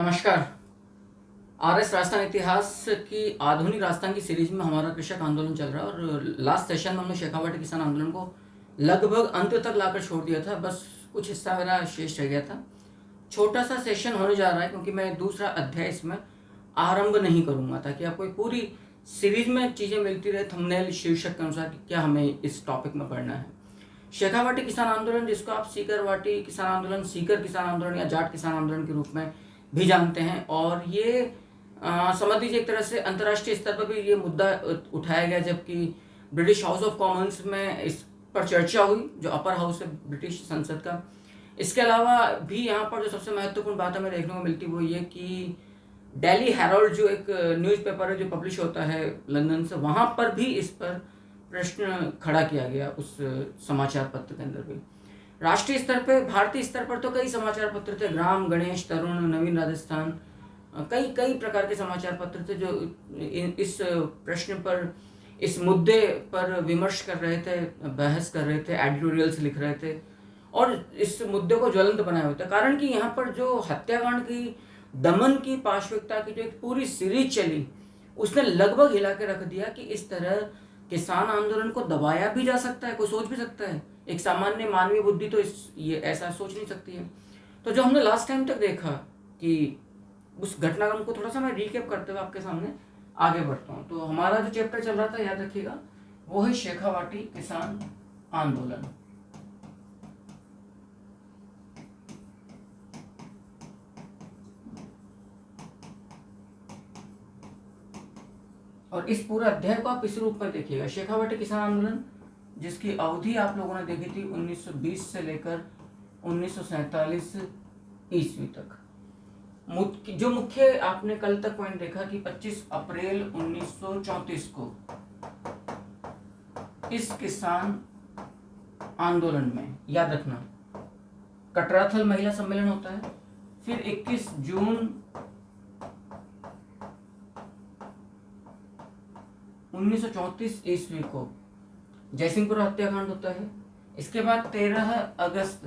नमस्कार। आरएस राजस्थान इतिहास की आधुनिक राजस्थान की सीरीज में हमारा कृषक आंदोलन चल रहा है और लास्ट सेशन में हमने शेखावाटी किसान आंदोलन को लगभग अंत तक लाकर छोड़ दिया था। बस कुछ हिस्सा मेरा शेष रह गया था। छोटा सा सेशन होने जा रहा है क्योंकि मैं दूसरा अध्याय इसमें आरंभ नहीं करूंगा ताकि आपको एक पूरी सीरीज में चीज़ें मिलती रहे थंबनेल शीर्षक के अनुसार कि क्या हमें इस टॉपिक में पढ़ना है। शेखावाटी किसान आंदोलन, जिसको आप सीकरवाटी किसान आंदोलन, सीकर किसान आंदोलन या जाट किसान आंदोलन के रूप में भी जानते हैं, और ये समझ लीजिए एक तरह से अंतर्राष्ट्रीय स्तर पर भी ये मुद्दा उठाया गया, जबकि ब्रिटिश हाउस ऑफ कॉमन्स में इस पर चर्चा हुई, जो अपर हाउस है ब्रिटिश संसद का। इसके अलावा भी यहाँ पर जो सबसे महत्वपूर्ण बात हमें देखने को मिलती वो ये कि डेली हेराल्ड जो एक न्यूज़पेपर है जो पब्लिश होता है लंदन से, वहाँ पर भी इस पर प्रश्न खड़ा किया गया उस समाचार पत्र के अंदर भी। राष्ट्रीय स्तर पे, भारतीय स्तर पर तो कई समाचार पत्र थे, ग्राम, गणेश, तरुण, नवीन राजस्थान, कई कई प्रकार के समाचार पत्र थे जो इस प्रश्न पर, इस मुद्दे पर विमर्श कर रहे थे, बहस कर रहे थे, एडिटोरियल्स लिख रहे थे और इस मुद्दे को ज्वलंत बनाए हुए थे। कारण कि यहाँ पर जो हत्याकांड की, दमन की, पाशविकता की जो एक पूरी सीरीज चली, उसने लगभग हिला के रख दिया कि इस तरह किसान आंदोलन को दबाया भी जा सकता है। कोई सोच भी सकता है, एक सामान्य मानवीय बुद्धि तो ये ऐसा सोच नहीं सकती है। तो जो हमने लास्ट टाइम तक देखा कि उस घटनाक्रम को थोड़ा सा मैं रीकैप करते हुए आपके सामने आगे बढ़ता हूँ। तो हमारा जो चैप्टर चल रहा था, याद रखिएगा, वो है शेखावाटी किसान आंदोलन। और इस पूरा अध्याय को आप इस रूप में देखिएगा। शेखावाटी किसान आंदोलन, जिसकी अवधि आप लोगों ने देखी थी 1920 से लेकर 1947 ईस्वी तक। जो मुख्य आपने कल तक पॉइंट देखा कि 25 अप्रैल 1934 को इस किसान आंदोलन में, याद रखना, कटराथल महिला सम्मेलन होता है। फिर 21 जून 1934 ईस्वी को जयसिंहपुरा हत्याकांड होता है। इसके बाद 13 अगस्त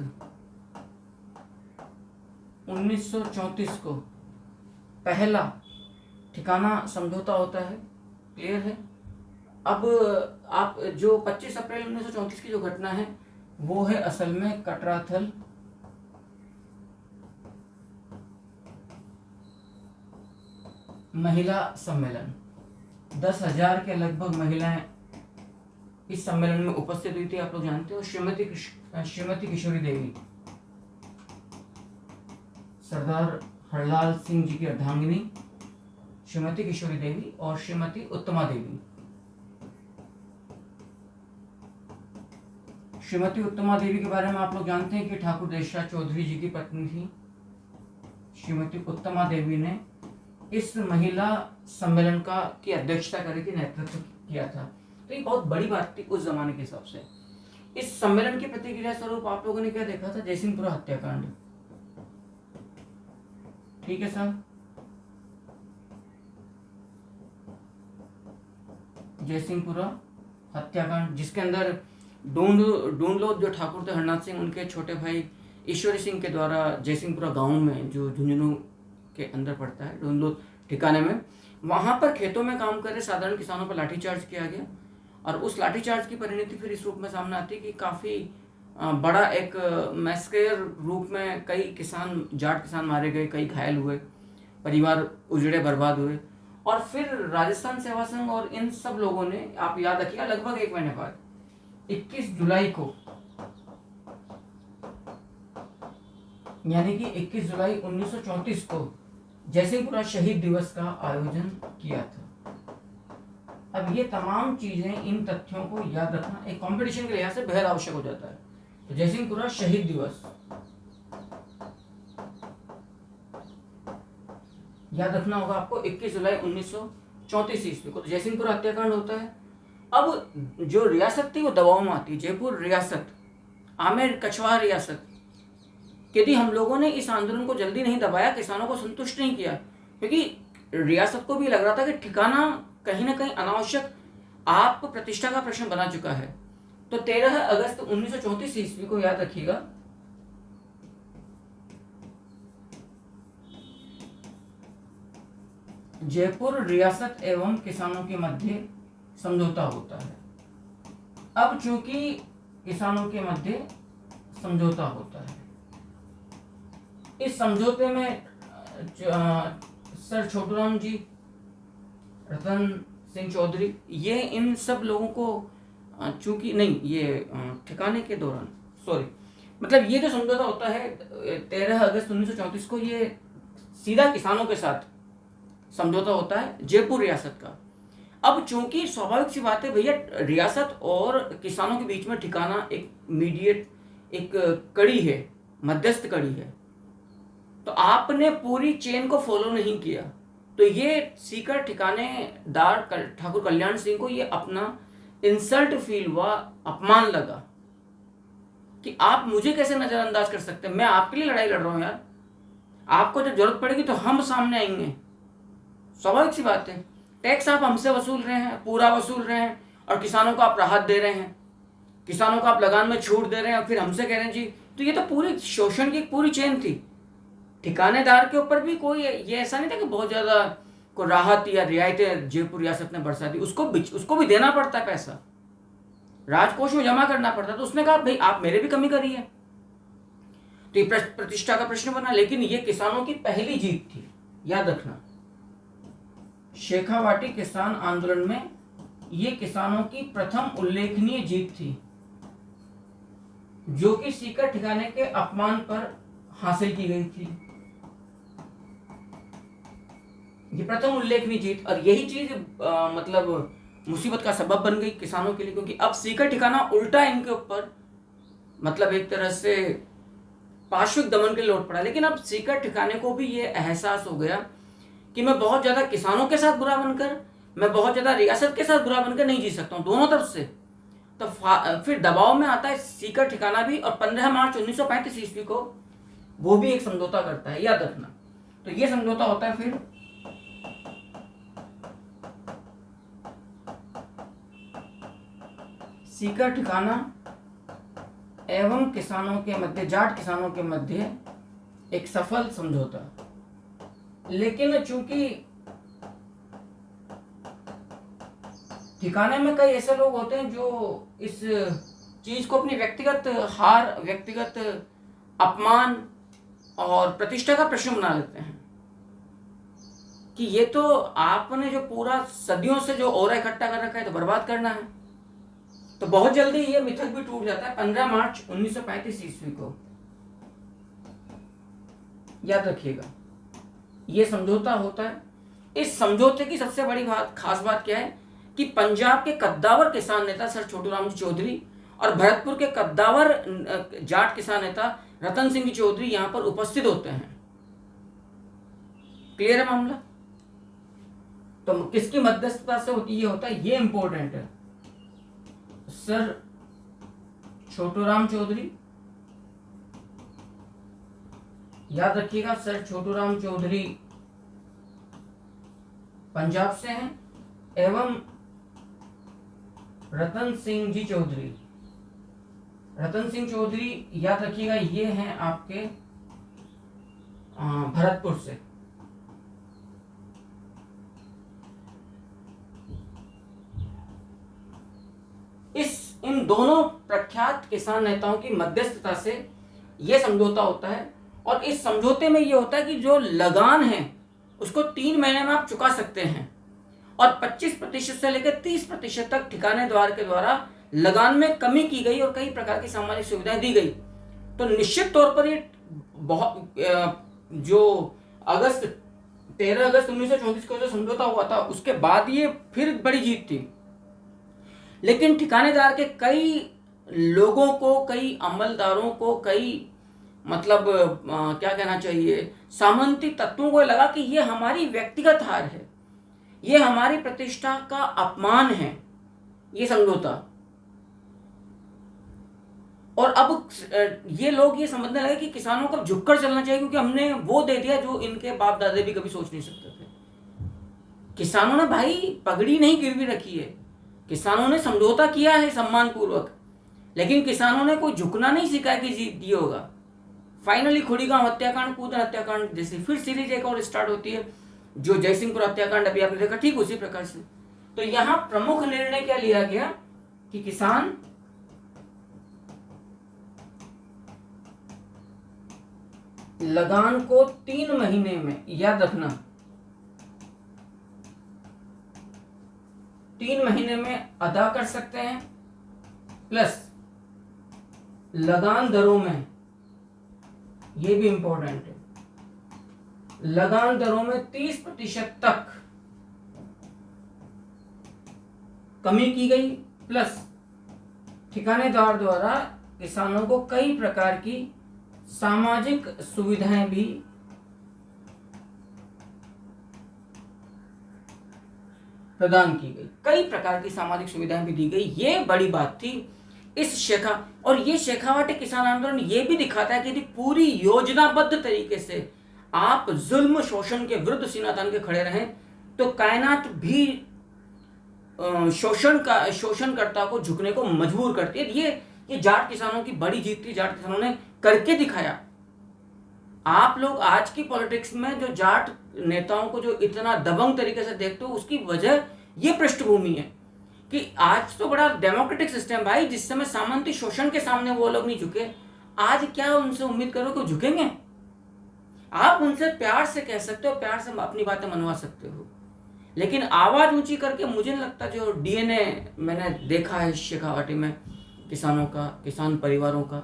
1934 को पहला ठिकाना समझौता होता है। क्लियर है? अब आप जो 25 अप्रैल 1934 की जो घटना है वो है असल में कटराथल महिला सम्मेलन। 10,000 के लगभग महिलाएं इस सम्मेलन में उपस्थित हुई थी। आप लोग जानते हो, श्रीमती किशोरी देवी, सरदार हरलाल सिंह जी की अर्धांगिनी श्रीमती किशोरी देवी और श्रीमती उत्तमा देवी। श्रीमती उत्तमा देवी के बारे में आप लोग जानते हैं कि ठाकुर देशराज चौधरी जी की पत्नी थी। श्रीमती उत्तमा देवी ने इस महिला सम्मेलन की अध्यक्षता करी थी, नेतृत्व किया था। तो ये बहुत बड़ी बात थी उस जमाने के हिसाब से। इस सम्मेलन की प्रतिक्रिया स्वरूप आप लोगों ने क्या देखा था? जयसिंहपुरा हत्याकांड। ठीक है साहब, जयसिंहपुरा हत्याकांड, जिसके अंदर ढूंढलो जो ठाकुर थे हरनाथ सिंह, उनके छोटे भाई ईश्वरी सिंह के द्वारा जयसिंहपुरा गांव में, जो झुंझुनू के अंदर पड़ता है, ढूंढलो ठिकाने में, वहां पर खेतों में काम कर रहे साधारण किसानों पर लाठीचार्ज किया गया। और उस लाठीचार्ज की परिणति फिर इस रूप में सामने आती है कि काफी बड़ा एक मैस्केर रूप में कई किसान, जाट किसान मारे गए, कई घायल हुए, परिवार उजड़े, बर्बाद हुए। और फिर राजस्थान सेवा संघ और इन सब लोगों ने, आप याद रखिएगा, लगभग एक महीने बाद 21 जुलाई को, यानी कि 21 जुलाई 1934 को जयसिंहपुरा शहीद दिवस का आयोजन किया था। अब ये तमाम चीजें, इन तथ्यों को याद रखना एक कंपटीशन के लिहाज से बेहद आवश्यक हो जाता है। तो जयसिंहपुरा शहीद दिवस याद रखना होगा आपको, 21 जुलाई 1934 ईस्वी को जयसिंहपुरा हत्याकांड होता है। अब जो रियासत थी वो दबाव में आती, जयपुर रियासत, आमेर कछवाहा रियासत। यदि हम लोगों ने इस आंदोलन को जल्दी नहीं दबाया, किसानों को संतुष्ट नहीं किया, क्योंकि रियासत को भी लग रहा था कि ठिकाना कहीं ना कहीं अनावश्यक आप प्रतिष्ठा का प्रश्न बना चुका है। तो 13 अगस्त 1934 ईस्वी को, याद रखिएगा, जयपुर रियासत एवं किसानों के मध्य समझौता होता है। अब चूंकि किसानों के मध्य समझौता होता है, इस समझौते में सर छोटूराम जी, रतन सिंह चौधरी, ये इन सब लोगों को चूंकि नहीं, ये ठिकाने के दौरान, सॉरी, मतलब ये जो समझौता होता है 13 अगस्त 1934 को, ये सीधा किसानों के साथ समझौता होता है जयपुर रियासत का। अब चूंकि स्वाभाविक सी बात है भैया, रियासत और किसानों के बीच में ठिकाना एक मीडिएट, एक कड़ी है, मध्यस्थ कड़ी है, तो आपने पूरी चेन को फॉलो नहीं किया, तो ये सीकर ठिकानेदार ठाकुर कल्याण सिंह को ये अपना इंसल्ट फील हुआ, अपमान लगा कि आप मुझे कैसे नजरअंदाज कर सकते हैं, मैं आपके लिए लड़ाई लड़ रहा हूं यार, आपको जब जरूरत पड़ेगी तो हम सामने आएंगे। स्वाभाविक सी बात है, टैक्स आप हमसे वसूल रहे हैं, पूरा वसूल रहे हैं, और किसानों को आप राहत दे रहे हैं, किसानों को आप लगान में छूट दे रहे हैं, और फिर हमसे कह रहे हैं जी, तो ये तो पूरी शोषण की पूरी चेन थी। ठिकानेदार के ऊपर भी कोई ये ऐसा नहीं था कि बहुत ज़्यादा को राहत या रियायतें जयपुर रियासत ने बरसा दी, उसको भी देना पड़ता है, पैसा राजकोष में जमा करना पड़ता है। तो उसने कहा भाई आप मेरे भी कमी करिए, तो ये प्रतिष्ठा का प्रश्न बना। लेकिन ये किसानों की पहली जीत थी, याद रखना। शेखावाटी किसान आंदोलन में ये किसानों की प्रथम उल्लेखनीय जीत थी, जो कि सीकर ठिकाने के अपमान पर हासिल की गई थी। ये प्रथम उल्लेखनीय जीत, और यही चीज मतलब मुसीबत का सबब बन गई किसानों के लिए, क्योंकि अब सीकर ठिकाना उल्टा इनके ऊपर मतलब एक तरह से पार्श्विक दमन के लिए लौट पड़ा। लेकिन अब सीकर ठिकाने को भी ये एहसास हो गया कि मैं बहुत ज्यादा किसानों के साथ बुरा बनकर, मैं बहुत ज्यादा रियासत के साथ बुरा बनकर नहीं जी सकता हूँ, दोनों तरफ से। तो फिर दबाव में आता है सीकर ठिकाना भी, और 15 मार्च 1935 ईस्वी को वो भी एक समझौता करता है, याद रखना। तो ये समझौता होता है फिर सीकर ठिकाना एवं किसानों के मध्य, जाट किसानों के मध्य एक सफल समझौता। लेकिन चूंकि ठिकाने में कई ऐसे लोग होते हैं जो इस चीज को अपनी व्यक्तिगत हार, व्यक्तिगत अपमान और प्रतिष्ठा का प्रश्न बना लेते हैं कि ये तो आपने जो पूरा सदियों से जो ओरा इकट्ठा कर रखा है तो बर्बाद करना है। तो बहुत जल्दी ये मिथक भी टूट जाता है 15 मार्च 1935 ईस्वी को, याद रखिएगा। ये समझौता होता है। इस समझौते की सबसे बड़ी खास बात क्या है कि पंजाब के कद्दावर किसान नेता सर छोटूराम जी चौधरी और भरतपुर के कद्दावर जाट किसान नेता रतन सिंह चौधरी यहां पर उपस्थित होते हैं। क्लियर है मामला? तो किसकी मध्यस्थता से होती ये होता है, ये इंपॉर्टेंट है। सर छोटूराम चौधरी, याद रखिएगा, सर छोटूराम चौधरी पंजाब से हैं, एवं रतन सिंह जी चौधरी, रतन सिंह चौधरी याद रखिएगा, ये हैं आपके भरतपुर से। इन दोनों प्रख्यात किसान नेताओं की मध्यस्थता से यह समझौता होता है, और इस समझौते में यह होता है कि जो लगान है उसको 3 महीने में आप चुका सकते हैं, और 25% से लेकर 30% तक ठिकानेदार के द्वारा लगान में कमी की गई और कई प्रकार की सामाजिक सुविधाएं दी गई। तो निश्चित तौर पर ये बहुत जो 13 अगस्त 1934 को जो समझौता हुआ था उसके बाद ये फिर बड़ी जीत थी। लेकिन ठिकानेदार के कई लोगों को, कई अमलदारों को, कई मतलब क्या कहना चाहिए, सामंती तत्वों को लगा कि ये हमारी व्यक्तिगत हार है, ये हमारी प्रतिष्ठा का अपमान है ये समझौता। और अब ये लोग ये समझने लगे कि किसानों को झुककर चलना चाहिए, क्योंकि हमने वो दे दिया जो इनके बाप दादे भी कभी सोच नहीं सकते थे। किसानों ने भाई पगड़ी नहीं गिरवी रखी है, किसानों ने समझौता किया है सम्मान पूर्वक, लेकिन किसानों ने कोई झुकना नहीं सीखा कि जीत ये होगा। फाइनली खुड़ीगांव हत्याकांड, कूदन हत्याकांड जैसी फिर सीरीज एक और स्टार्ट होती है, जो जयसिंहपुर हत्याकांड अभी आपने देखा, ठीक उसी प्रकार से। तो यहां प्रमुख निर्णय क्या लिया गया कि किसान लगान को 3 महीने में, याद रखना, 3 महीने में अदा कर सकते हैं, प्लस लगान दरों में, ये भी इंपॉर्टेंट है, लगान दरों में 30% तक कमी की गई, प्लस ठिकानेदार द्वारा किसानों को कई प्रकार की सामाजिक सुविधाएं भी प्रदान की गई, कई प्रकार की सामाजिक सुविधाएं भी दी गई। ये बड़ी बात थी इस शेखा, और ये शेखावाटी किसान आंदोलन ये भी दिखाता है कि यदि पूरी योजनाबद्ध तरीके से आप जुल्म शोषण के विरुद्ध सीना तान के खड़े रहें तो कायनात भी शोषणकर्ता को झुकने को मजबूर करती है। ये जाट किसानों की बड़ी जीत थी, जाट किसानों ने करके दिखाया। आप लोग आज की पॉलिटिक्स में जो जाट नेताओं को जो इतना दबंग तरीके से देखते हो, उसकी वजह ये पृष्ठभूमि है कि आज तो बड़ा डेमोक्रेटिक सिस्टम भाई, जिस समय सामंती शोषण के सामने वो लोग नहीं झुके, आज क्या उनसे उम्मीद करो कि झुकेंगे? आप उनसे प्यार से कह सकते हो, प्यार से अपनी बातें मनवा सकते हो, लेकिन आवाज ऊंची करके मुझे नहीं लगता। जो डीएनए मैंने देखा है शेखावाटी में किसानों का, किसान परिवारों का,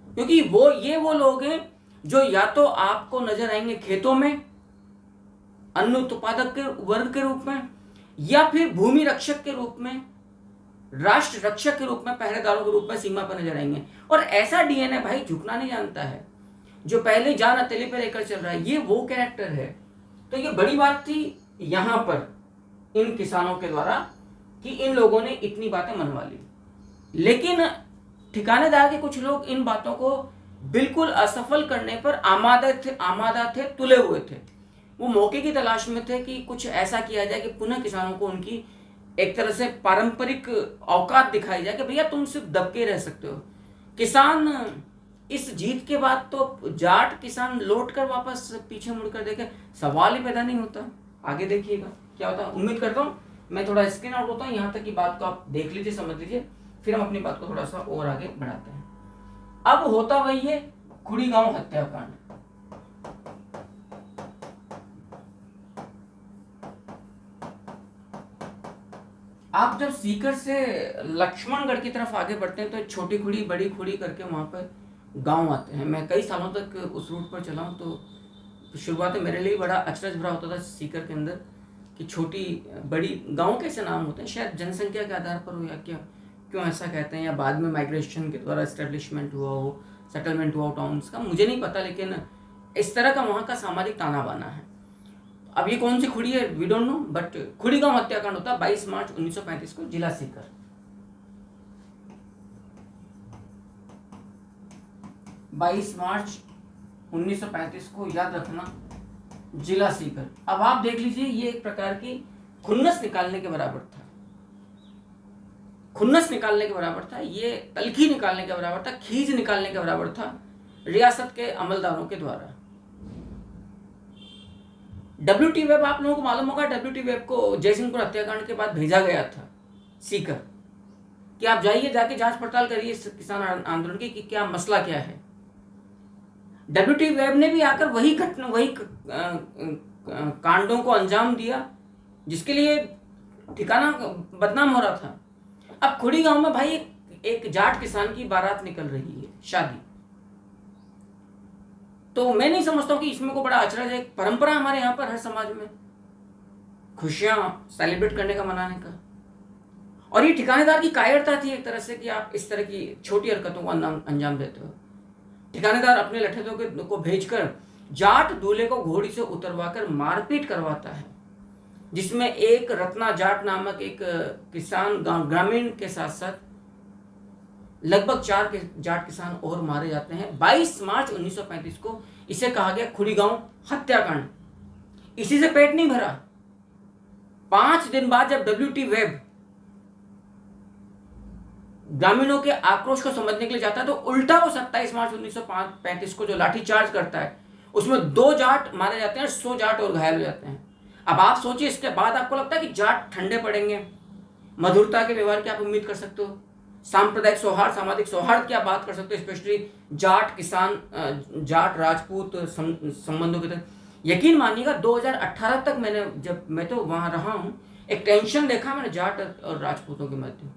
क्योंकि वो लोग हैं जो या तो आपको नजर आएंगे खेतों में अन्न उत्पादक के वर्ग के रूप में, या फिर भूमि रक्षक के रूप में, राष्ट्र रक्षक के रूप में, पहरेदारों के रूप में सीमा पर नजर आएंगे। और ऐसा डीएनए भाई झुकना नहीं जानता है, जो पहले जान हथेली पर लेकर चल रहा है, ये वो कैरेक्टर है। तो ये बड़ी बात थी यहां पर इन किसानों के द्वारा कि इन लोगों ने इतनी बातें मनवा ली। लेकिन ठिकानेदार के कुछ लोग इन बातों को बिल्कुल असफल करने पर आमादा थे, तुले हुए थे। वो मौके की तलाश में थे कि कुछ ऐसा किया जाए कि पुनः किसानों को उनकी एक तरह से पारंपरिक औकात दिखाई जाए कि भैया तुम सिर्फ दबके रह सकते हो। किसान इस जीत के बाद तो जाट किसान लौट कर वापस पीछे मुड़कर देखे, सवाल ही पैदा नहीं होता। आगे देखिएगा क्या होता है। उम्मीद करता हूँ मैं थोड़ा स्क्रीन आउट होता हूँ, यहाँ तक की बात को आप देख लीजिए, समझ लीजिए, फिर हम अपनी बात को थोड़ा सा और आगे बढ़ाते हैं। अब होता वही है खुड़ी गांव हत्याकांड। आप जब सीकर से लक्ष्मणगढ़ की तरफ आगे बढ़ते हैं तो छोटी खुड़ी बड़ी खुड़ी करके वहां पर गांव आते हैं। मैं कई सालों तक उस रूट पर चला हूं, तो शुरुआत में मेरे लिए बड़ा अचरज भरा होता था सीकर के अंदर कि छोटी बड़ी गांव कैसे नाम होते हैं, शायद जनसंख्या के आधार पर हो या क्या, क्यों ऐसा कहते हैं, या बाद में माइग्रेशन के द्वारा एस्टेब्लिशमेंट हुआ हो, सेटलमेंट हुआ हो टाउन्स का, मुझे नहीं पता, लेकिन इस तरह का वहाँ का सामाजिक ताना बाना है। अब ये कौन सी खुड़ी है वी डोंट नो, बट खुड़ी गांव हत्याकांड होता 22 मार्च 1935 को जिला सीकर। बाईस मार्च 1935 को, याद रखना, जिला सीकर। अब आप देख लीजिए, ये एक प्रकार की खुन्नस निकालने के बराबर था, खुन्नस निकालने के बराबर था, ये तलखी निकालने के बराबर था, खींच निकालने के बराबर था रियासत के अमलदारों के द्वारा। WT वेब, आप लोगों को मालूम होगा, WT वेब को जयसिंहपुर हत्याकांड के बाद भेजा गया था सीकर कि आप जाइए, जाके जांच पड़ताल करिए इस किसान आंदोलन की कि क्या मसला क्या है। WT वेब ने भी आकर वही घटना, वही कांडों को अंजाम दिया जिसके लिए ठिकाना बदनाम हो रहा था। अब खुड़ी गांव में भाई एक जाट किसान की बारात निकल रही है, शादी, तो मैं नहीं समझता हूं कि इसमें को बड़ा अचरज है। एक परंपरा हमारे यहाँ पर हर समाज में खुशियां सेलिब्रेट करने का, मनाने का, और ये ठिकानेदार की कायरता थी एक तरह से कि आप इस तरह की छोटी हरकतों को अंजाम देते हो। ठिकानेदार अपने लठेतों को भेजकर जाट दूल्हे को घोड़ी से उतरवाकर मारपीट करवाता है, जिसमें एक रत्ना जाट नामक एक किसान ग्रामीण के साथ साथ लगभग 4 जाट किसान और मारे जाते हैं 22 मार्च 1935 को। इसे कहा गया खुड़ी गांव हत्याकांड। इसी से पेट नहीं भरा, 5 दिन बाद जब WT वेब ग्रामीणों के आक्रोश को समझने के लिए जाता है तो उल्टा वो 27 मार्च 1935 को जो लाठीचार्ज करता है उसमें 2 जाट मारे जाते हैं, 100 जाट और घायल हो जाते हैं। अब आप सोचिए, इसके बाद आपको लगता है कि जाट ठंडे पड़ेंगे? मधुरता के व्यवहार की आप उम्मीद कर सकते हो? सांप्रदायिक सौहार्द, सामाजिक सौहार्द की आप बात कर सकते हो, स्पेशली जाट किसान, जाट राजपूत संबंधों की तरह। यकीन मानिएगा 2018 तक मैं तो वहां रहा हूं, एक टेंशन देखा मैंने जाट और राजपूतों के मध्य।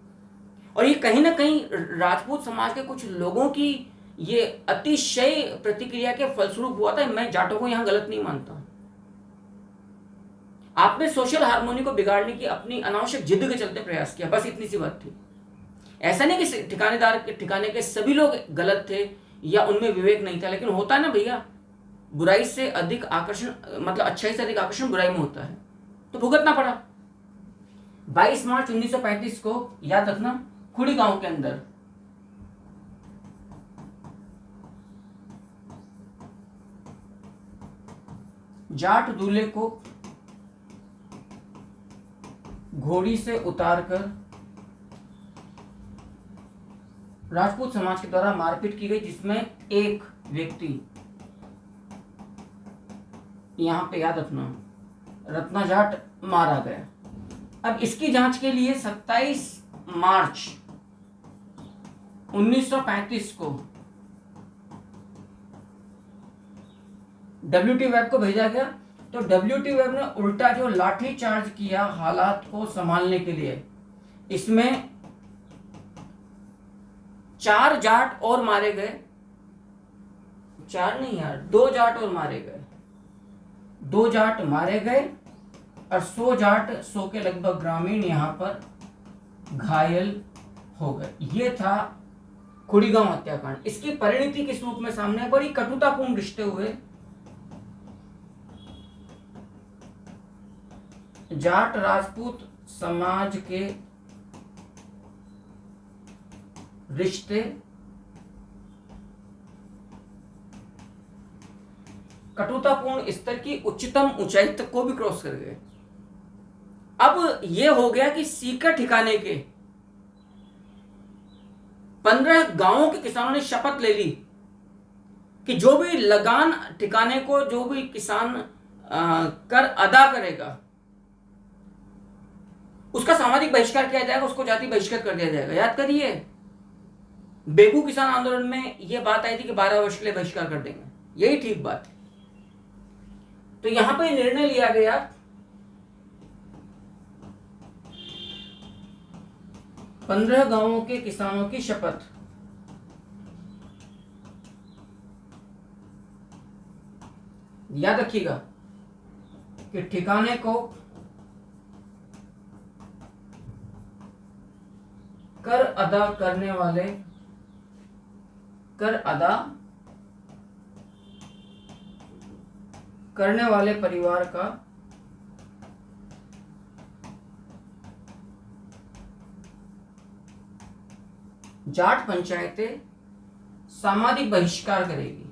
और ये कहीं ना कहीं राजपूत समाज के कुछ लोगों की ये अतिशय प्रतिक्रिया के फलस्वरूप हुआ था। मैं जाटों को यहां गलत नहीं मानता। आपने सोशल हार्मोनी को बिगाड़ने की अपनी अनावश्यक जिद के चलते प्रयास किया, बस इतनी सी बात थी। ऐसा नहीं कि ठिकाने के सभी लोग गलत थे या उनमें विवेक नहीं था, लेकिन होता है ना भैया, बुराई से अधिक आकर्षण, मतलब अच्छाई से अधिक आकर्षण बुराई में होता है, तो भुगतना पड़ा। 22 मार्च 1935 को याद रखना, खुड़ी गांव के अंदर जाट दूल्हे को घोड़ी से उतारकर राजपूत समाज के द्वारा मारपीट की गई, जिसमें एक व्यक्ति, यहां पे याद रखना, रत्ना जाट मारा गया। अब इसकी जांच के लिए 27 मार्च 1935 को WT वेब को भेजा गया। तो WT वेब ने उल्टा जो लाठी चार्ज किया हालात को संभालने के लिए, इसमें 4 जाट और मारे गए। 4 नहीं यार, 2 जाट और मारे गए। 2 जाट मारे गए और 100 के लगभग ग्रामीण यहां पर घायल हो गए। ये था खुड़ीगांव हत्याकांड। इसकी परिणति किस रूप में सामने? बड़ी कटुतापूर्ण रिश्ते हुए। जाट राजपूत समाज के रिश्ते कटुतापूर्ण स्तर की उच्चतम ऊंचाई तक को भी क्रॉस कर गए। अब यह हो गया कि सीकर ठिकाने के 15 गांवों के किसानों ने शपथ ले ली कि जो भी लगान ठिकाने को, जो भी किसान कर अदा करेगा, उसका सामाजिक बहिष्कार किया जाएगा, उसको जाति बहिष्कार कर दिया जाएगा। याद करिए, बेगू किसान आंदोलन में यह बात आई थी कि 12 वर्ष के लिए बहिष्कार कर देंगे, यही ठीक बात है। तो यहां पर निर्णय लिया गया 15 गांवों के किसानों की शपथ। याद रखिएगा कि ठिकाने को कर अदा करने वाले परिवार का जाट पंचायतें सामाजिक बहिष्कार करेगी।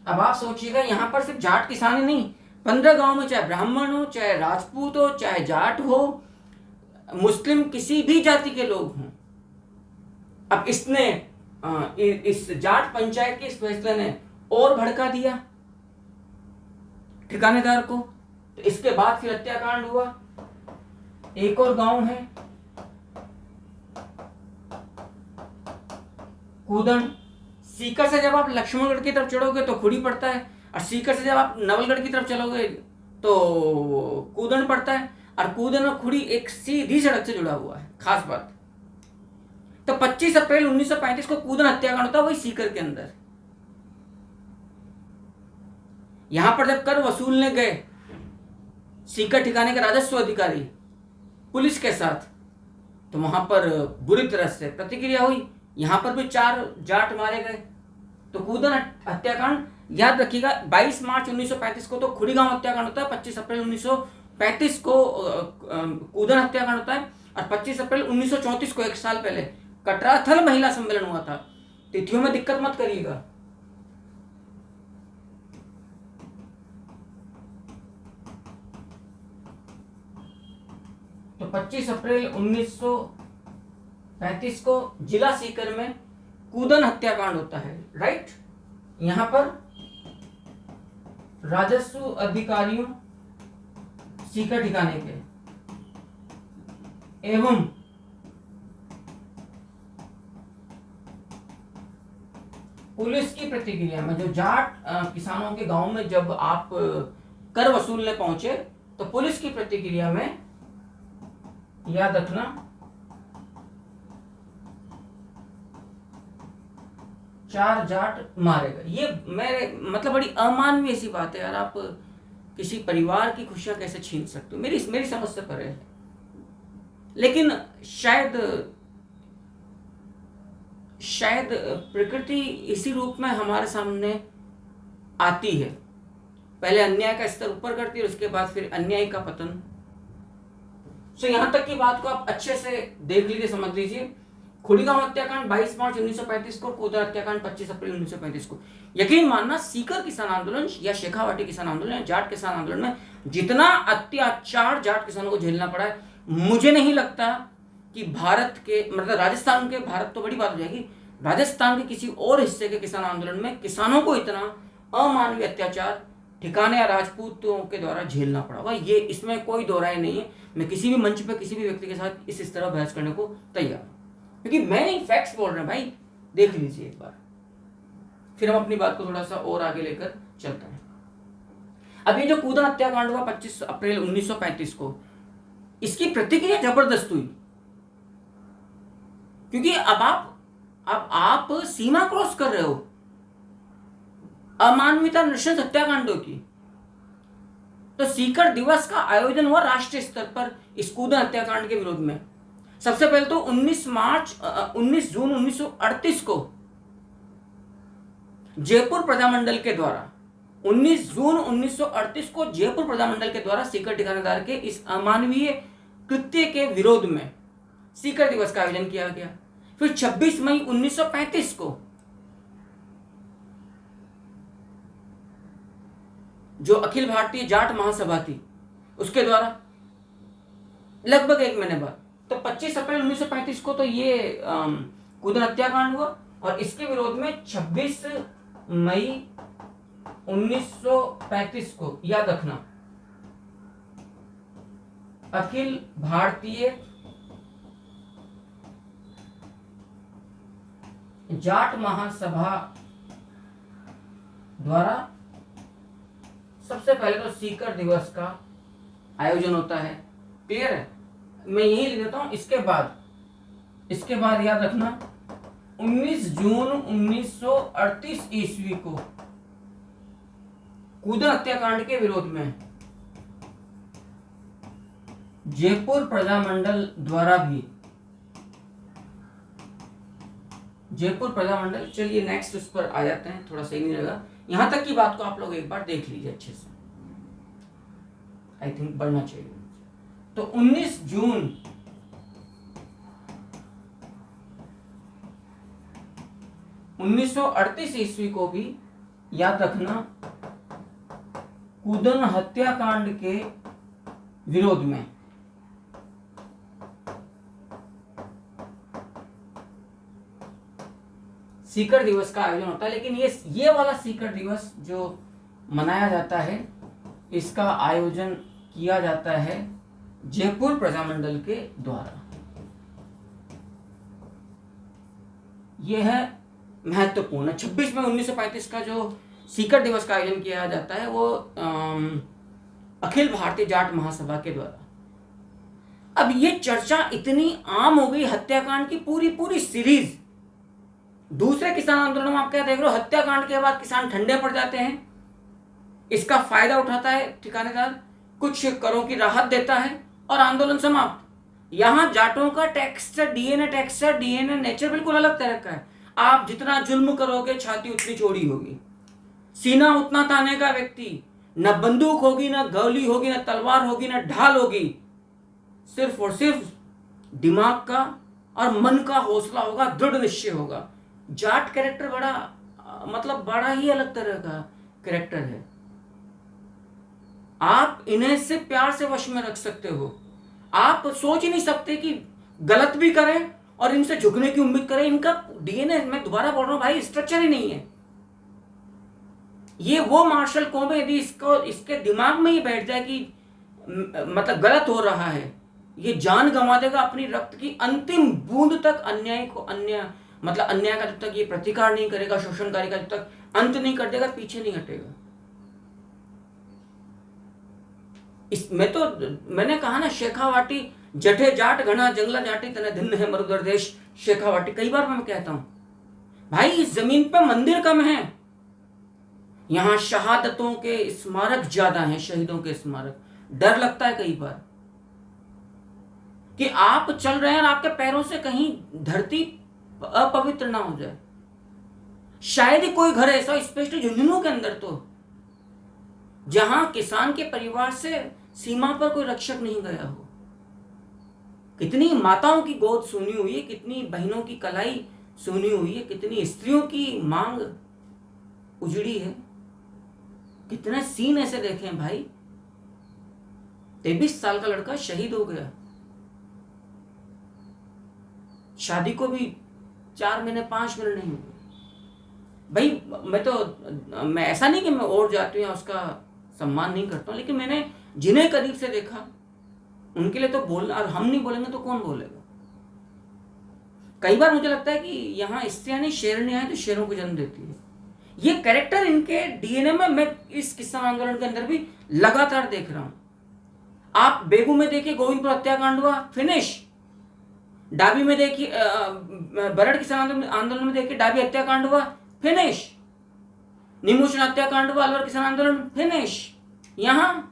अब आप सोचिएगा, यहां पर सिर्फ जाट किसान ही नहीं, 15 गांव में चाहे ब्राह्मण हो, चाहे राजपूत हो, चाहे जाट हो, मुस्लिम, किसी भी जाति के लोग हों। अब इसने इस जाट पंचायत के इस फैसले ने और भड़का दिया ठिकानेदार को। तो इसके बाद फिर हत्याकांड हुआ। एक और गांव है कूदन। सीकर से जब आप लक्ष्मणगढ़ की तरफ चढ़ोगे तो खुड़ी पड़ता है, और सीकर से जब आप नवलगढ़ की तरफ चलोगे तो कूदन पड़ता है। और कूदन और खुड़ी एक सीधी सड़क से जुड़ा हुआ है, खास बात। तो 25 अप्रैल 1935 को कूदन हत्याकांड होता है, वही सीकर के अंदर। यहां पर जब कर वसूलने गए सीकर ठिकाने के राजस्व अधिकारी पुलिस के साथ, तो वहां पर बुरी तरह से प्रतिक्रिया हुई। यहां पर भी 4 जाट मारे गए। तो कूदन हत्याकांड याद रखिएगा, 22 मार्च 1935 को तो खुड़ीगांव हत्याकांड होता है, 25 अप्रैल 1935 को कूदन हत्याकांड होता है, और 25 अप्रैल 1934 को, 1 साल पहले, कटराथल महिला सम्मेलन हुआ था। तिथियों में दिक्कत मत करिएगा। तो 25 अप्रैल 1935 को जिला सीकर में कूदन हत्याकांड होता है, राइट। यहां पर राजस्व अधिकारियों सीकर ठिकाने के एवं पुलिस की प्रतिक्रिया में, जो जाट किसानों के गांव में जब आप कर वसूलने पहुंचे तो पुलिस की प्रतिक्रिया में, याद रखना, 4 जाट मारे गए। ये मेरे मतलब बड़ी अमानवीय सी बात है यार। आप किसी परिवार की खुशियां कैसे छीन सकते हो? मेरी समझ से परे है। लेकिन शायद प्रकृति इसी रूप में हमारे सामने आती है। पहले अन्याय का स्तर ऊपर करती है और उसके बाद फिर अन्याय का पतन। सो यहां तक की बात को आप अच्छे से देख लीजिए, समझ लीजिए। खुड़ीगांव हत्याकांड 22 मार्च 1935 को, कूदर हत्याकांड 25 अप्रैल 1935 को। यकीन मानना, सीकर किसान आंदोलन या शेखावाटी किसान आंदोलन या जाट किसान आंदोलन में जितना अत्याचार जाट किसानों को झेलना पड़ा है, मुझे नहीं लगता कि भारत के मतलब राजस्थान के, भारत तो बड़ी बात हो जाएगी, राजस्थान के किसी और हिस्से के किसान आंदोलन में किसानों को इतना अमानवीय अत्याचार ठिकाने या राजपूतों के द्वारा झेलना पड़ा होगा। ये इसमें कोई दो राय नहीं है। मैं किसी भी मंच पे किसी भी व्यक्ति के साथ इस तरह बहस करने को तैयार हूं, क्योंकि मैं नहीं, फैक्ट्स बोल रहे हैं भाई। देख लीजिए एक बार, फिर हम अपनी बात को थोड़ा सा और आगे लेकर चलते हैं। अब ये जो कूदन हत्याकांड हुआ 25 अप्रैल 1935 को, इसकी प्रतिक्रिया जबरदस्त हुई, क्योंकि अब आप सीमा क्रॉस कर रहे हो अमानवीयता नृशंस हत्याकांडों की। तो सीकर दिवस का आयोजन हुआ राष्ट्रीय स्तर पर इस कूदन हत्याकांड के विरोध में। सबसे पहले तो 19 जून 1938 को जयपुर प्रजामंडल के द्वारा 19 जून 1938 को जयपुर प्रजामंडल के द्वारा सीकर ठिकानेदार के इस अमानवीय कृत्य के विरोध में सीकर दिवस का आयोजन किया गया। फिर 26 मई 1935 को जो अखिल भारतीय जाट महासभा थी, उसके द्वारा लगभग 1 महीने बाद, तो 25 अप्रैल 1935 को तो ये कूदन हत्याकांड हुआ। और इसके विरोध में 26 मई 1935 को, याद रखना, अखिल भारतीय जाट महासभा द्वारा सबसे पहले तो सीकर दिवस का आयोजन होता है। क्लियर है? मैं यही लिख देता हूं। इसके बाद याद रखना, 19 जून 1938 ईस्वी को कूदन हत्याकांड के विरोध में जयपुर प्रजामंडल द्वारा भी, जयपुर प्रजामंडल, चलिए नेक्स्ट उस पर आ जाते हैं, थोड़ा सही नहीं लगा। यहां तक की बात को आप लोग एक बार देख लीजिए अच्छे से, आई थिंक बढ़ना चाहिए। तो 19 जून 1938 ईस्वी को भी, याद रखना, कूदन हत्याकांड के विरोध में सीकर दिवस का आयोजन होता है। लेकिन ये वाला सीकर दिवस जो मनाया जाता है, इसका आयोजन किया जाता है जयपुर प्रजामंडल के द्वारा। यह है महत्वपूर्ण। 26 मई 1935 का जो सीकर दिवस का आयोजन किया जाता है वो अखिल भारतीय जाट महासभा के द्वारा। अब ये चर्चा इतनी आम हो गई, हत्याकांड की पूरी सीरीज। दूसरे किसान आंदोलन में आप क्या देख रहे हो, हत्याकांड के बाद किसान ठंडे पड़ जाते हैं, इसका फायदा उठाता है ठिकानेदार, कुछ करों की राहत देता है और आंदोलन समाप्त। यहां जाटों का टेक्सचर, डीएनए नेचर बिल्कुल अलग तरह का है। आप जितना जुल्म करोगे, छाती उतनी चौड़ी होगी, सीना उतना ताने का व्यक्ति, न बंदूक होगी, न गोली होगी, न तलवार होगी, न ढाल होगी, सिर्फ और सिर्फ दिमाग का और मन का हौसला होगा, दृढ़ निश्चय होगा। जाट कैरेक्टर बड़ा ही अलग तरह का कैरेक्टर है। आप इन्हें से प्यार से वश में रख सकते हो। आप सोच ही नहीं सकते कि गलत भी करें और इनसे झुकने की उम्मीद करें। इनका डीएनए, मैं दोबारा बोल रहा हूं भाई, स्ट्रक्चर ही नहीं है। ये वो मार्शल कौम है, यदि इसको इसके दिमाग में ही बैठ जाए कि मतलब गलत हो रहा है, ये जान गंवा देगा अपनी रक्त की अंतिम बूंद तक, अन्याय को मतलब अन्याय का जब तक ये प्रतिकार नहीं करेगा, शोषणकारी का जब तक अंत नहीं कर देगा, पीछे नहीं हटेगा। मैंने कहा ना, शेखावाटी जठे जाट घना जंगला जाटी तना दिन है मरुदर देश शेखावाटी। कई बार मैं कहता हूं भाई, इस जमीन पर मंदिर कम है, यहां शहादतों के स्मारक ज्यादा हैं, शहीदों के स्मारक। डर लगता है कई बार कि आप चल रहे हैं और आपके पैरों से कहीं धरती अपवित्र ना हो जाए। शायद ही कोई घर ऐसा, स्पेशली झुंझुनू के अंदर तो, जहां किसान के परिवार से सीमा पर कोई रक्षक नहीं गया हो। कितनी माताओं की गोद सुनी हुई है, कितनी बहनों की कलाई सुनी हुई है, कितनी स्त्रियों की मांग उजड़ी है, कितने सीन ऐसे देखे हैं भाई। 23 साल का लड़का शहीद हो गया, शादी को भी 4 महीने 5 मिनट नहीं हुए भाई। मैं ऐसा नहीं कि मैं और जाती हूँ उसका सम्मान नहीं करता हूँ, लेकिन मैंने जिन्हें करीब से देखा उनके लिए तो बोलना, और हम नहीं बोलेंगे तो कौन बोलेगा। कई बार मुझे लगता है कि यहाँ स्त्रियां नहीं शेरनियां हैं, तो शेरों को जन्म देती है। ये कैरेक्टर इनके डीएनए में मैं इस किसान आंदोलन के अंदर भी लगातार देख रहा हूं। आप बेगू में देखिए, गोविंदपुर हत्याकांड हुआ, फिनिश। डाबी में देखिए, बरड़ किसान आंदोलन में देखिए, डाबी हत्याकांड हुआ, फिनिश। नीमूचन हत्याकांड हुआ, अलवर किसान आंदोलन, फिनिश। यहां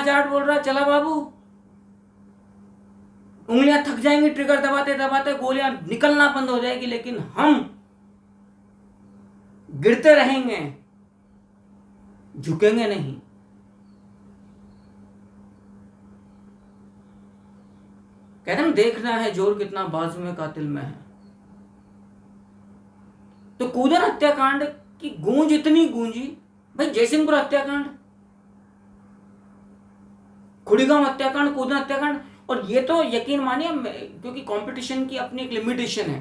जाट बोल रहा है चला बाबू, उंगलियां थक जाएंगी, ट्रिगर दबाते दबाते गोलियां निकलना बंद हो जाएगी, लेकिन हम गिरते रहेंगे, झुकेंगे नहीं। कहते हैं देखना है जोर कितना बाजू में कातिल में है। तो कूदन हत्याकांड की गूंज इतनी गूंजी भाई, जयसिंहपुर हत्याकांड, खुड़ीगांव हत्याकांड, कूदन हत्याकांड। और ये तो यकीन मानिए, क्योंकि कंपटीशन की अपनी एक लिमिटेशन है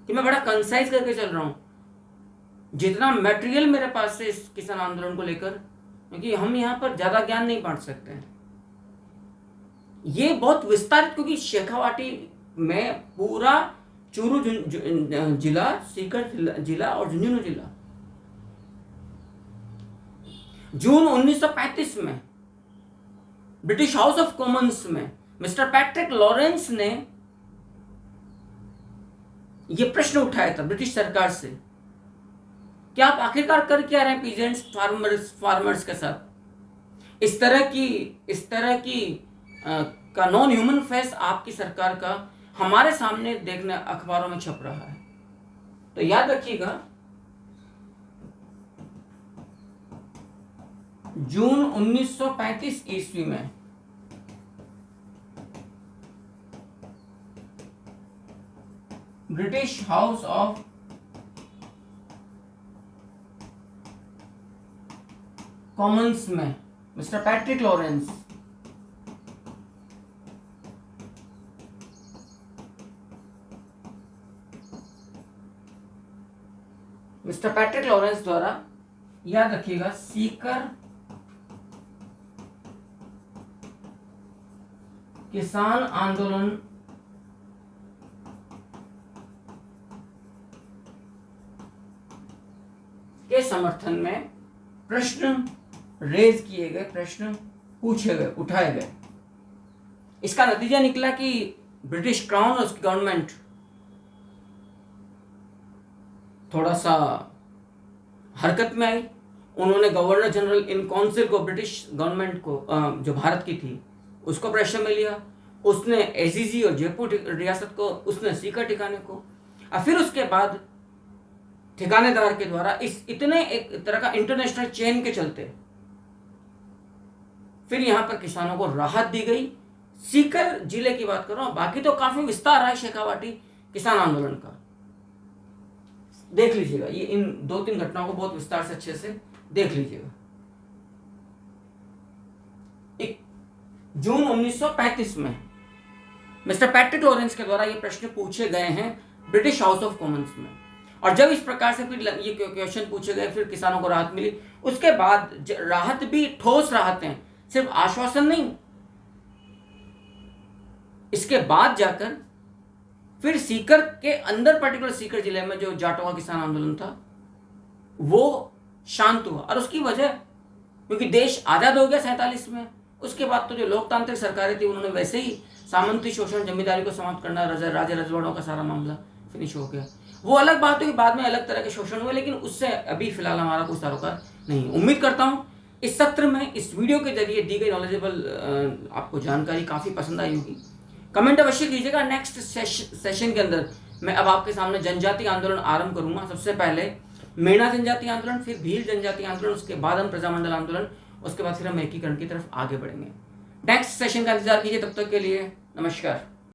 कि मैं बड़ा कंसाइज करके चल रहा हूं, जितना मटेरियल मेरे पास है इस किसान आंदोलन को लेकर, क्योंकि हम यहां पर ज्यादा ज्ञान नहीं बांट सकते हैं। ये बहुत विस्तारित, क्योंकि शेखावाटी में पूरा चूरू जिला, सीकर जिला और झुंझुनू जिला, जून 1935 में ब्रिटिश हाउस ऑफ कॉमन्स में मिस्टर पैट्रिक लॉरेंस ने यह प्रश्न उठाया था ब्रिटिश सरकार से कि आप आखिरकार कर क्या रहे हैं पीजेंट्स, फार्मर्स के साथ। इस तरह की का नॉन ह्यूमन फेस आपकी सरकार का हमारे सामने देखने अखबारों में छप रहा है। तो याद रखिएगा, जून 1935 ईस्वी में ब्रिटिश हाउस ऑफ कॉमन्स में मिस्टर पैट्रिक लॉरेंस द्वारा, याद रखिएगा, सीकर किसान आंदोलन के समर्थन में प्रश्न रेज किए गए, प्रश्न पूछे गए, उठाए गए। इसका नतीजा निकला कि ब्रिटिश क्राउन और उसकी गवर्नमेंट थोड़ा सा हरकत में आई। उन्होंने गवर्नर जनरल इन काउंसिल को, ब्रिटिश गवर्नमेंट को, जो भारत की थी, उसको प्रेशर में लिया। उसने एजीजी और जयपुर रियासत को, उसने सीकर ठिकाने को, और फिर उसके बाद ठिकानेदार के द्वारा इस इतने एक तरह का इंटरनेशनल चेन के चलते फिर यहां पर किसानों को राहत दी गई। सीकर जिले की बात कर रहा हूं, बाकी तो काफी विस्तार है शेखावाटी किसान आंदोलन का, देख लीजिएगा। ये इन 2-3 घटनाओं को बहुत विस्तार से अच्छे से देख लीजिएगा। जून 1935 में मिस्टर पैट्रिक लॉरेंस के द्वारा ये प्रश्न पूछे गए हैं ब्रिटिश हाउस ऑफ कॉमन्स में, और जब इस प्रकार से फिर ये क्वेश्चन पूछे गए, फिर किसानों को राहत मिली। उसके बाद राहत भी ठोस राहतें, सिर्फ आश्वासन नहीं। इसके बाद जाकर फिर सीकर के अंदर, पर्टिकुलर सीकर जिले में जो जाटों का किसान आंदोलन था वो शांत हुआ। और उसकी वजह, क्योंकि देश आजाद हो गया 47 में। उसके बाद तो जो लोकतांत्रिक सरकारें थी उन्होंने वैसे ही सामंती शोषण, जमींदारी को समाप्त करना, राजे रजवाड़ों का सारा मामला फिनिश हो गया। वो अलग बात है कि बाद में अलग तरह के शोषण हुए, लेकिन उससे अभी फिलहाल हमारा कोई सरोकार नहीं। उम्मीद करता हूँ इस सत्र में, इस वीडियो के जरिए दी गई नॉलेजेबल आपको जानकारी काफ़ी पसंद आई होगी। कमेंट अवश्य कीजिएगा। नेक्स्ट सेशन के अंदर मैं अब आपके सामने जनजाति आंदोलन आरंभ करूंगा। सबसे पहले मेना जनजाति आंदोलन, फिर भील जनजाति आंदोलन, उसके बाद हम प्रजामंडल आंदोलन, उसके बाद फिर हम एकीकरण की तरफ आगे बढ़ेंगे। नेक्स्ट सेशन का इंतजार कीजिए। तब तक के लिए नमस्कार।